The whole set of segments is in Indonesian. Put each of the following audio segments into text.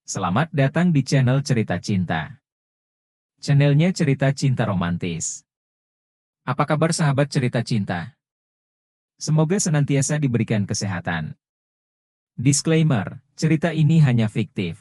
Selamat datang di channel Cerita Cinta. Channelnya cerita cinta romantis. Apa kabar sahabat cerita cinta? Semoga senantiasa diberikan kesehatan. Disclaimer, cerita ini hanya fiktif.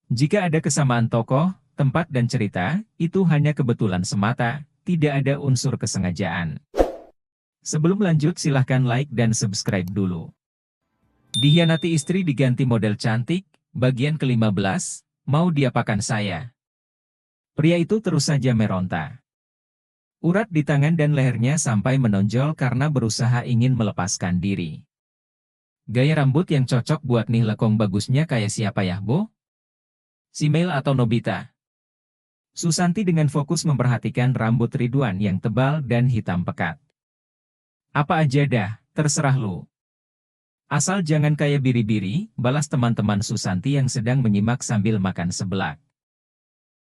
Jika ada kesamaan tokoh, tempat dan cerita, itu hanya kebetulan semata, tidak ada unsur kesengajaan. Sebelum lanjut silahkan like dan subscribe dulu. Dihianati istri diganti model cantik, bagian ke-15, mau diapakan saya? Pria itu terus saja meronta. Urat di tangan dan lehernya sampai menonjol karena berusaha ingin melepaskan diri. Gaya rambut yang cocok buat nih lekong bagusnya kayak siapa ya, Bo? Si Mel atau Nobita? Susanti dengan fokus memperhatikan rambut Ridwan yang tebal dan hitam pekat. Apa aja dah, terserah lu. Asal jangan kayak biri-biri, balas teman-teman Susanti yang sedang menyimak sambil makan seblak.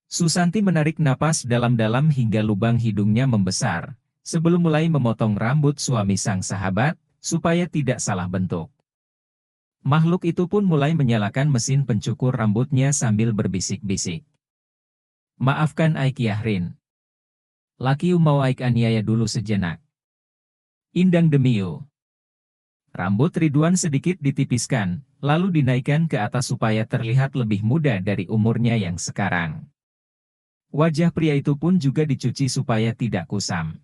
Susanti menarik napas dalam-dalam hingga lubang hidungnya membesar, sebelum mulai memotong rambut suami sang sahabat, supaya tidak salah bentuk. Makhluk itu pun mulai menyalakan mesin pencukur rambutnya sambil berbisik-bisik. Maafkan Aik Yahrin. Lakiu mau Aik aniaya dulu sejenak. Indang demiu. Rambut Ridwan sedikit ditipiskan, lalu dinaikkan ke atas supaya terlihat lebih muda dari umurnya yang sekarang. Wajah pria itu pun juga dicuci supaya tidak kusam.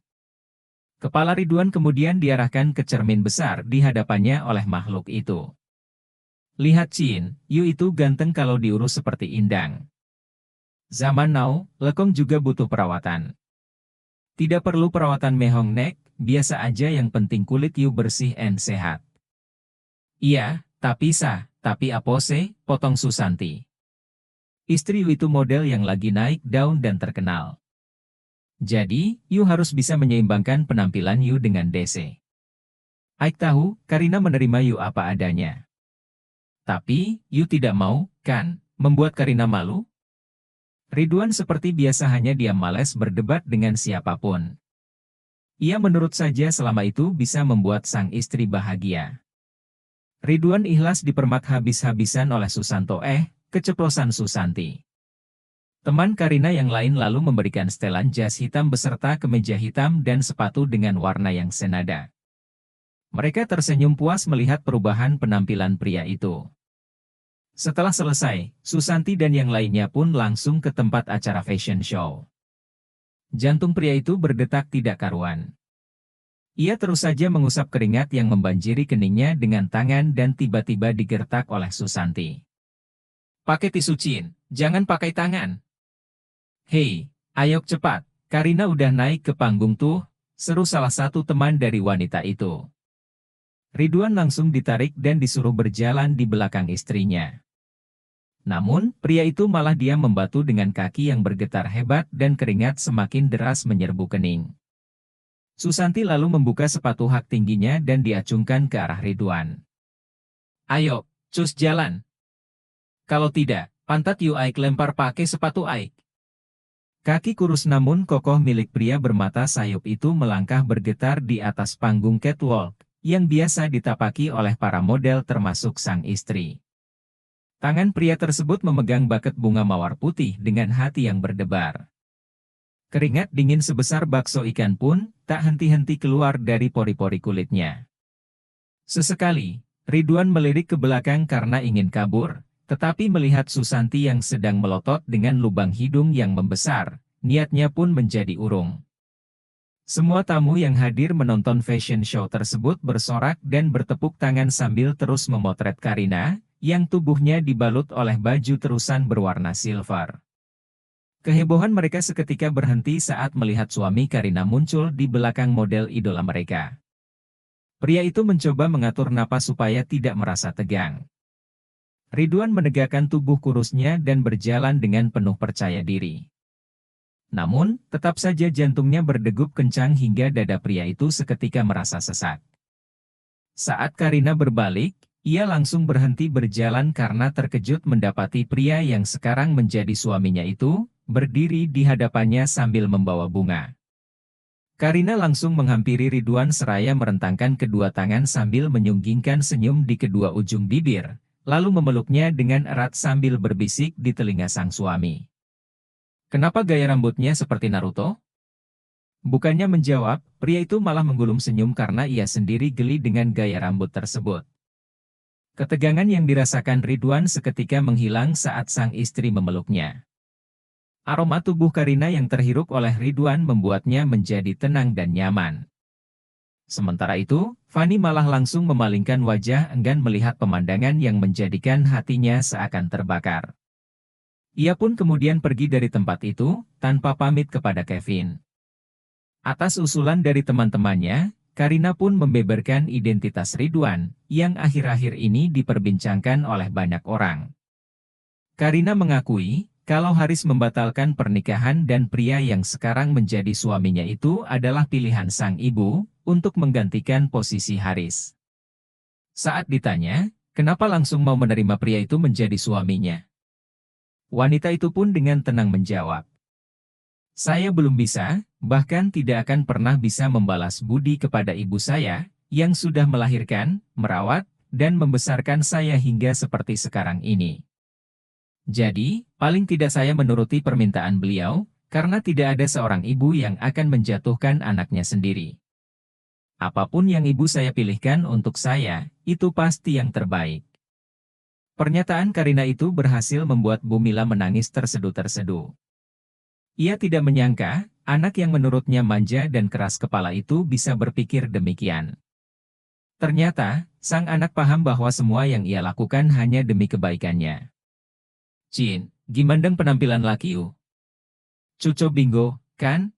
Kepala Ridwan kemudian diarahkan ke cermin besar di hadapannya oleh makhluk itu. Lihat Chin, Yu itu ganteng kalau diurus seperti Indang. Zaman now, lekong juga butuh perawatan. Tidak perlu perawatan mehong nek, biasa aja yang penting kulit Yu bersih and sehat. Iya, tapi apose, potong Susanti. Istri Yu itu model yang lagi naik daun dan terkenal. Jadi, Yu harus bisa menyeimbangkan penampilan Yu dengan DC. Aik tahu, Karina menerima Yu apa adanya. Tapi, Yu tidak mau, kan, membuat Karina malu? Ridwan seperti biasa hanya diam malas berdebat dengan siapapun. Ia menurut saja selama itu bisa membuat sang istri bahagia. Ridwan ikhlas dipermak habis-habisan oleh Susanto keceplosan Susanti. Teman Karina yang lain lalu memberikan setelan jas hitam beserta kemeja hitam dan sepatu dengan warna yang senada. Mereka tersenyum puas melihat perubahan penampilan pria itu. Setelah selesai, Susanti dan yang lainnya pun langsung ke tempat acara fashion show. Jantung pria itu berdetak tidak karuan. Ia terus saja mengusap keringat yang membanjiri keningnya dengan tangan dan tiba-tiba digertak oleh Susanti. Pakai tisu Chin, jangan pakai tangan. Hei, ayo cepat, Karina udah naik ke panggung tuh, seru salah satu teman dari wanita itu. Ridwan langsung ditarik dan disuruh berjalan di belakang istrinya. Namun, pria itu malah diam membatu dengan kaki yang bergetar hebat dan keringat semakin deras menyerbu kening. Susanti lalu membuka sepatu hak tingginya dan diacungkan ke arah Ridwan. Ayo, cus jalan. Kalau tidak, pantat Yu Aik lempar pakai sepatu Aik. Kaki kurus namun kokoh milik pria bermata sayup itu melangkah bergetar di atas panggung catwalk, yang biasa ditapaki oleh para model termasuk sang istri. Tangan pria tersebut memegang buket bunga mawar putih dengan hati yang berdebar. Keringat dingin sebesar bakso ikan pun tak henti-henti keluar dari pori-pori kulitnya. Sesekali, Ridwan melirik ke belakang karena ingin kabur, tetapi melihat Susanti yang sedang melotot dengan lubang hidung yang membesar, niatnya pun menjadi urung. Semua tamu yang hadir menonton fashion show tersebut bersorak dan bertepuk tangan sambil terus memotret Karina, yang tubuhnya dibalut oleh baju terusan berwarna silver. Kehebohan mereka seketika berhenti saat melihat suami Karina muncul di belakang model idola mereka. Pria itu mencoba mengatur napas supaya tidak merasa tegang. Ridwan menegakkan tubuh kurusnya dan berjalan dengan penuh percaya diri. Namun, tetap saja jantungnya berdegup kencang hingga dada pria itu seketika merasa sesak. Saat Karina berbalik, ia langsung berhenti berjalan karena terkejut mendapati pria yang sekarang menjadi suaminya itu, berdiri di hadapannya sambil membawa bunga. Karina langsung menghampiri Ridwan seraya merentangkan kedua tangan sambil menyunggingkan senyum di kedua ujung bibir, lalu memeluknya dengan erat sambil berbisik di telinga sang suami. "Kenapa gaya rambutnya seperti Naruto?" Bukannya menjawab, pria itu malah menggulung senyum karena ia sendiri geli dengan gaya rambut tersebut. Ketegangan yang dirasakan Ridwan seketika menghilang saat sang istri memeluknya. Aroma tubuh Karina yang terhirup oleh Ridwan membuatnya menjadi tenang dan nyaman. Sementara itu, Fani malah langsung memalingkan wajah enggan melihat pemandangan yang menjadikan hatinya seakan terbakar. Ia pun kemudian pergi dari tempat itu, tanpa pamit kepada Kevin. Atas usulan dari teman-temannya, Karina pun membeberkan identitas Ridwan, yang akhir-akhir ini diperbincangkan oleh banyak orang. Karina mengakui, kalau Haris membatalkan pernikahan dan pria yang sekarang menjadi suaminya itu adalah pilihan sang ibu, untuk menggantikan posisi Haris. Saat ditanya, kenapa langsung mau menerima pria itu menjadi suaminya? Wanita itu pun dengan tenang menjawab, "Saya belum bisa, bahkan tidak akan pernah bisa membalas budi kepada ibu saya, yang sudah melahirkan, merawat, dan membesarkan saya hingga seperti sekarang ini. Jadi, paling tidak saya menuruti permintaan beliau, karena tidak ada seorang ibu yang akan menjatuhkan anaknya sendiri. Apapun yang ibu saya pilihkan untuk saya, itu pasti yang terbaik." Pernyataan Karina itu berhasil membuat Bu Mila menangis terseduh-terseduh. Ia tidak menyangka, anak yang menurutnya manja dan keras kepala itu bisa berpikir demikian. Ternyata, sang anak paham bahwa semua yang ia lakukan hanya demi kebaikannya. "Cin, gimana penampilan lakiu? Cuco bingo, kan?"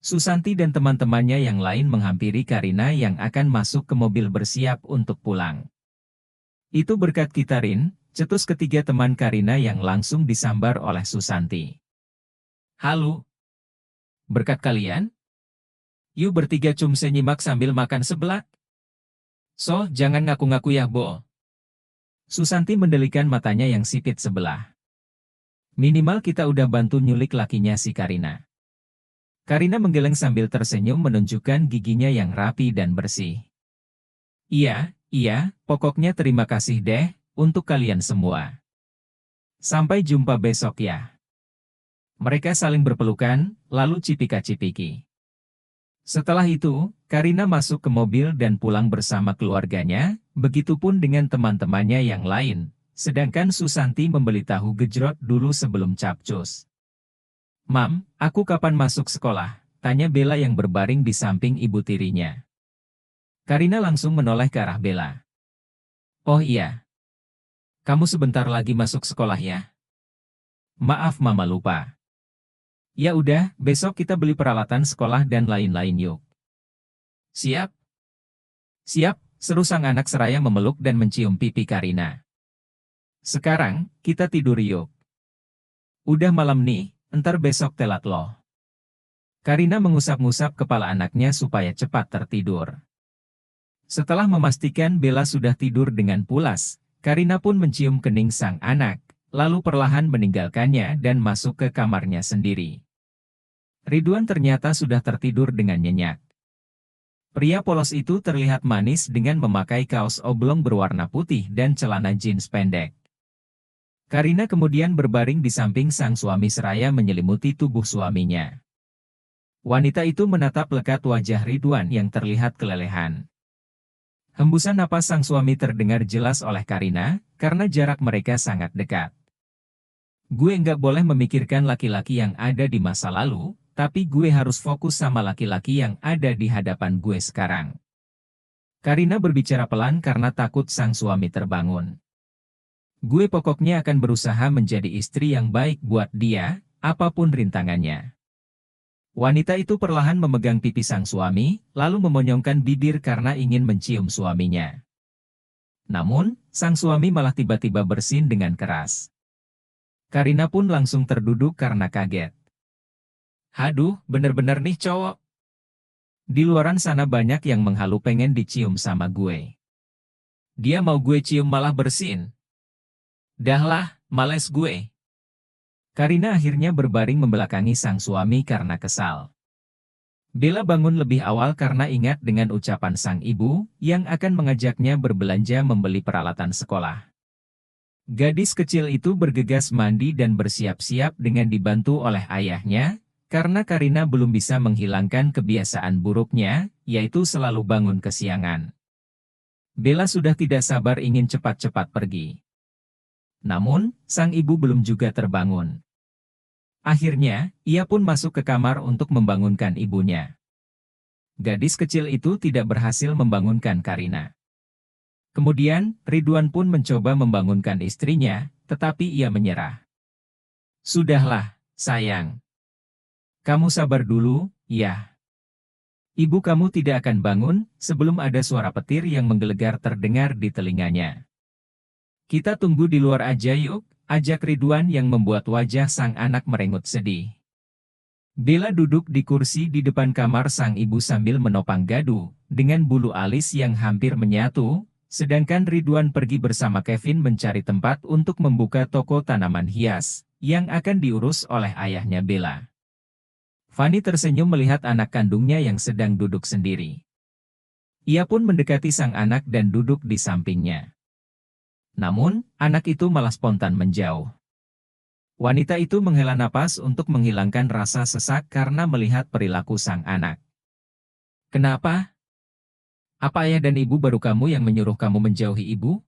Susanti dan teman-temannya yang lain menghampiri Karina yang akan masuk ke mobil bersiap untuk pulang. "Itu berkat kita Rin," cetus ketiga teman Karina yang langsung disambar oleh Susanti. "Halo. Berkat kalian? Yuk bertiga cumse nyimak sambil makan seblak. So, jangan ngaku-ngaku ya, Bo." Susanti mendelikan matanya yang sipit sebelah. "Minimal kita udah bantu nyulik lakinya si Karina." Karina menggeleng sambil tersenyum menunjukkan giginya yang rapi dan bersih. Iya, pokoknya terima kasih deh, untuk kalian semua. Sampai jumpa besok ya." Mereka saling berpelukan, lalu cipika-cipiki. Setelah itu, Karina masuk ke mobil dan pulang bersama keluarganya, begitupun dengan teman-temannya yang lain, sedangkan Susanti membeli tahu gejrot dulu sebelum capcus. "Mam, aku kapan masuk sekolah?" tanya Bella yang berbaring di samping ibu tirinya. Karina langsung menoleh ke arah Bella. "Oh iya. Kamu sebentar lagi masuk sekolah ya? Maaf Mama lupa." "Ya udah, besok kita beli peralatan sekolah dan lain-lain yuk." "Siap." "Siap," seru sang anak seraya memeluk dan mencium pipi Karina. "Sekarang, kita tidur yuk. Udah malam nih, entar besok telat loh." Karina mengusap-ngusap kepala anaknya supaya cepat tertidur. Setelah memastikan Bella sudah tidur dengan pulas, Karina pun mencium kening sang anak, lalu perlahan meninggalkannya dan masuk ke kamarnya sendiri. Ridwan ternyata sudah tertidur dengan nyenyak. Pria polos itu terlihat manis dengan memakai kaos oblong berwarna putih dan celana jeans pendek. Karina kemudian berbaring di samping sang suami seraya menyelimuti tubuh suaminya. Wanita itu menatap lekat wajah Ridwan yang terlihat kelelehan. Hembusan napas sang suami terdengar jelas oleh Karina, karena jarak mereka sangat dekat. "Gue nggak boleh memikirkan laki-laki yang ada di masa lalu, tapi gue harus fokus sama laki-laki yang ada di hadapan gue sekarang." Karina berbicara pelan karena takut sang suami terbangun. "Gue pokoknya akan berusaha menjadi istri yang baik buat dia, apapun rintangannya." Wanita itu perlahan memegang pipi sang suami, lalu memonyongkan bibir karena ingin mencium suaminya. Namun, sang suami malah tiba-tiba bersin dengan keras. Karina pun langsung terduduk karena kaget. "Haduh, bener-bener nih cowok. Di luaran sana banyak yang menghalu pengen dicium sama gue. Dia mau gue cium malah bersin. Dahlah, males gue." Karina akhirnya berbaring membelakangi sang suami karena kesal. Bella bangun lebih awal karena ingat dengan ucapan sang ibu, yang akan mengajaknya berbelanja membeli peralatan sekolah. Gadis kecil itu bergegas mandi dan bersiap-siap dengan dibantu oleh ayahnya, karena Karina belum bisa menghilangkan kebiasaan buruknya, yaitu selalu bangun kesiangan. Bella sudah tidak sabar ingin cepat-cepat pergi. Namun, sang ibu belum juga terbangun. Akhirnya, ia pun masuk ke kamar untuk membangunkan ibunya. Gadis kecil itu tidak berhasil membangunkan Karina. Kemudian, Ridwan pun mencoba membangunkan istrinya, tetapi ia menyerah. Sudahlah, sayang. Kamu sabar dulu, ya. Ibu kamu tidak akan bangun sebelum ada suara petir yang menggelegar terdengar di telinganya. Kita tunggu di luar aja yuk, ajak Ridwan yang membuat wajah sang anak merengut sedih. Bella duduk di kursi di depan kamar sang ibu sambil menopang Gadu, dengan bulu alis yang hampir menyatu, sedangkan Ridwan pergi bersama Kevin mencari tempat untuk membuka toko tanaman hias, yang akan diurus oleh ayahnya Bella. Fanny tersenyum melihat anak kandungnya yang sedang duduk sendiri. Ia pun mendekati sang anak dan duduk di sampingnya. Namun, anak itu malah spontan menjauh. Wanita itu menghela napas untuk menghilangkan rasa sesak karena melihat perilaku sang anak. Kenapa? Apa ayah dan ibu baru kamu yang menyuruh kamu menjauhi ibu?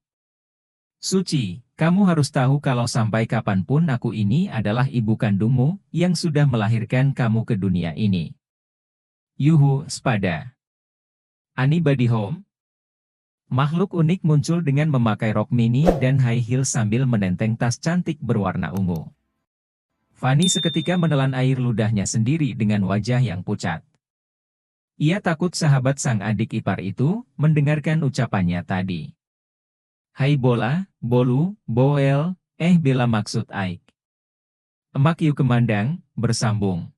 Suci, kamu harus tahu kalau sampai kapanpun aku ini adalah ibu kandungmu yang sudah melahirkan kamu ke dunia ini. Yuhu, Spada. Anybody home? Makhluk unik muncul dengan memakai rok mini dan high heel sambil menenteng tas cantik berwarna ungu. Fanny seketika menelan air ludahnya sendiri dengan wajah yang pucat. Ia takut sahabat sang adik ipar itu mendengarkan ucapannya tadi. Hai bola, bolu, boel, Bella maksud Aik. Emak yuk kemandang, bersambung.